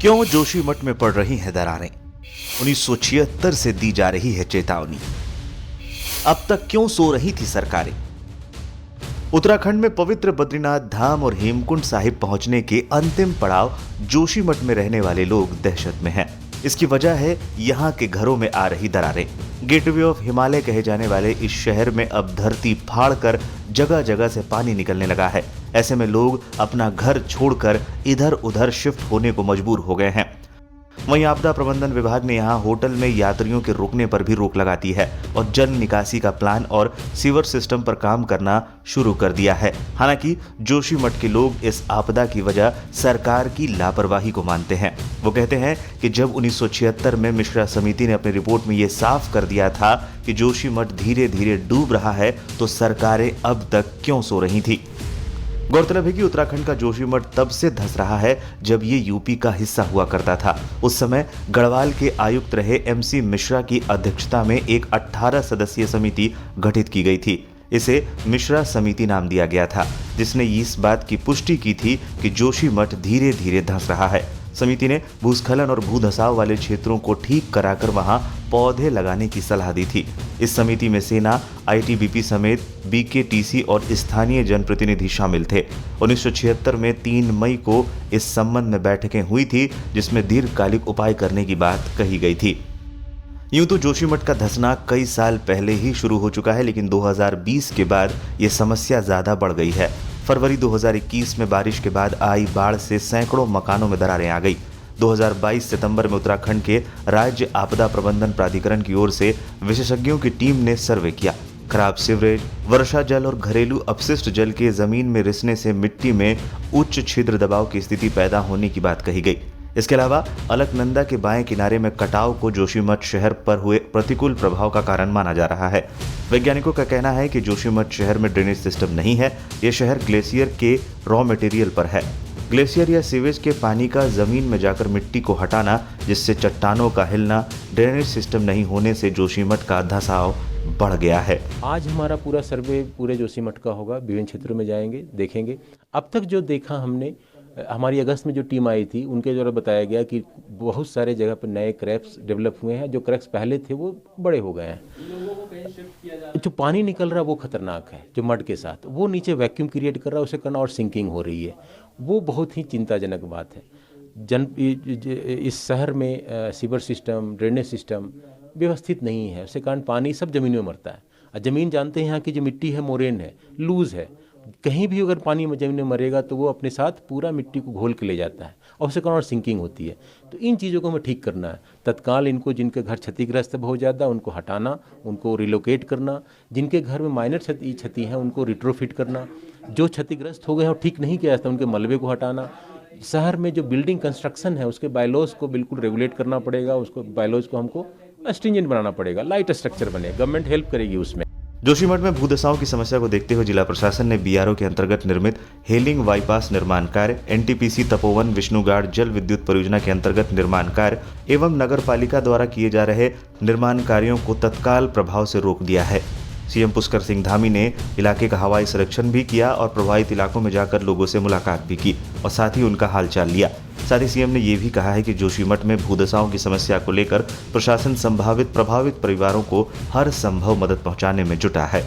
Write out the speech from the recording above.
क्यों जोशीमठ में पड़ रही हैं दरारें? 1976 से दी जा रही है चेतावनी। अब तक क्यों सो रही थी सरकारें? उत्तराखंड में पवित्र बद्रीनाथ धाम और हेमकुंड साहिब पहुंचने के अंतिम पड़ाव जोशीमठ में रहने वाले लोग दहशत में हैं। इसकी वजह है यहाँ के घरों में आ रही दरारें। गेटवे ऑफ हिमालय कहे जाने वाले इस शहर में अब धरती फाड़कर जगह जगह से पानी निकलने लगा है। ऐसे में लोग अपना घर छोड़कर इधर उधर शिफ्ट होने को मजबूर हो गए हैं। वहीं आपदा प्रबंधन विभाग ने यहां होटल में यात्रियों के रुकने पर भी रोक लगा दी है और जल निकासी का प्लान और सीवर सिस्टम पर काम करना शुरू कर दिया है। हालांकि जोशीमठ के लोग इस आपदा की वजह सरकार की लापरवाही को मानते हैं। वो कहते हैं कि जब 1976 में मिश्रा समिति ने अपनी रिपोर्ट में ये साफ कर दिया था कि जोशीमठ धीरे धीरे डूब रहा है, तो सरकारें अब तक क्यों सो रही थी। गौरतलब है कि उत्तराखंड का जोशीमठ तब से धंस रहा है जब ये यूपी का हिस्सा हुआ करता था। उस समय गढ़वाल के आयुक्त रहे MC मिश्रा की अध्यक्षता में एक 18 सदस्यीय समिति गठित की गई थी। इसे मिश्रा समिति नाम दिया गया था, जिसने इस बात की पुष्टि की थी कि जोशीमठ धीरे धीरे धंस रहा है। समिति ने भूस्खलन और भूधसाव वाले क्षेत्रों को ठीक कराकर वहां पौधे लगाने की सलाह दी थी। इस समिति में सेना, ITBP समेत BKTC और स्थानीय जनप्रतिनिधि शामिल थे। 1976 में 3 मई को इस संबंध में बैठकें हुई थी, जिसमें दीर्घकालिक उपाय करने की बात कही गई थी। यूं तो जोशीमठ का धंसना कई साल पहले ही शुरू हो चुका है, लेकिन 2020 के बाद ये समस्या ज्यादा बढ़ गई है। फरवरी 2021 में बारिश के बाद आई बाढ़ से सैकड़ों मकानों में दरारें आ गई। 2022 सितंबर में उत्तराखंड के राज्य आपदा प्रबंधन प्राधिकरण की ओर से विशेषज्ञों की टीम ने सर्वे किया। खराब सीवरेज, वर्षा जल और घरेलू अपशिष्ट जल के जमीन में रिसने से मिट्टी में उच्च छिद्र दबाव की स्थिति पैदा होने की बात कही गई। इसके अलावा अलकनंदा के बाएं किनारे में कटाव को जोशीमठ शहर पर हुए प्रतिकूल प्रभाव का कारण माना जा रहा है। वैज्ञानिकों का कहना है कि जोशीमठ शहर में ड्रेनेज सिस्टम नहीं है। यह शहर ग्लेशियर के रॉ मटेरियल पर है। ग्लेशियर या सीवेज के पानी का जमीन में जाकर मिट्टी को हटाना, जिससे चट्टानों का हिलना, ड्रेनेज सिस्टम नहीं होने से जोशीमठ का धंसाव बढ़ गया है। आज हमारा पूरा सर्वे पूरे जोशीमठ का होगा। विभिन्न क्षेत्रों में जाएंगे, देखेंगे। अब तक जो देखा हमने, हमारी अगस्त में जो टीम आई थी उनके द्वारा बताया गया कि बहुत सारे जगह पर नए क्रैक्स डेवलप हुए हैं। जो क्रैक्स पहले थे वो बड़े हो गए हैं। जो पानी निकल रहा है वो खतरनाक है, जो मड के साथ वो नीचे वैक्यूम क्रिएट कर रहा है, उसे करना और सिंकिंग हो रही है। वो बहुत ही चिंताजनक बात है। इस शहर में सीवर सिस्टम, ड्रेनेज सिस्टम व्यवस्थित नहीं है। उसके कारण पानी सब जमीन में मरता है। और ज़मीन जानते हैं यहाँ की जो मिट्टी है मोरेन है, लूज है। कहीं भी अगर पानी जमीन में मरेगा तो वो अपने साथ पूरा मिट्टी को घोल के ले जाता है और उसके कारण और सिंकिंग होती है। तो इन चीज़ों को हमें ठीक करना है तत्काल। इनको जिनके घर क्षतिग्रस्त है बहुत ज़्यादा, उनको हटाना, उनको रिलोकेट करना। जिनके घर में माइनर क्षति है उनको रिट्रोफिट करना। जो क्षतिग्रस्त हो गए हैं और ठीक नहीं किया जाता उनके मलबे को हटाना। शहर में जो बिल्डिंग कंस्ट्रक्शन है उसके बायलॉज को बिल्कुल रेगुलेट करना पड़ेगा। उसको बायलॉज को हमको स्ट्रिंजेंट बनाना पड़ेगा, लाइट स्ट्रक्चर बने, गवर्नमेंट हेल्प करेगी उसमें। जोशीमठ में भूधसाव की समस्या को देखते हुए जिला प्रशासन ने BRO के अंतर्गत निर्मित हेलिंग बाईपास निर्माण कार्य, NTPC तपोवन विष्णुगाड़ जल विद्युत परियोजना के अंतर्गत निर्माण कार्य एवं नगर पालिका द्वारा किए जा रहे निर्माण कार्यों को तत्काल प्रभाव से रोक दिया है। CM पुष्कर सिंह धामी ने इलाके का हवाई सर्वेक्षण भी किया और प्रभावित इलाकों में जाकर लोगों से मुलाकात भी की और साथ ही उनका हालचाल लिया। साथ ही CM ने यह भी कहा है कि जोशीमठ में भूधसाओं की समस्या को लेकर प्रशासन संभावित प्रभावित परिवारों को हर संभव मदद पहुंचाने में जुटा है।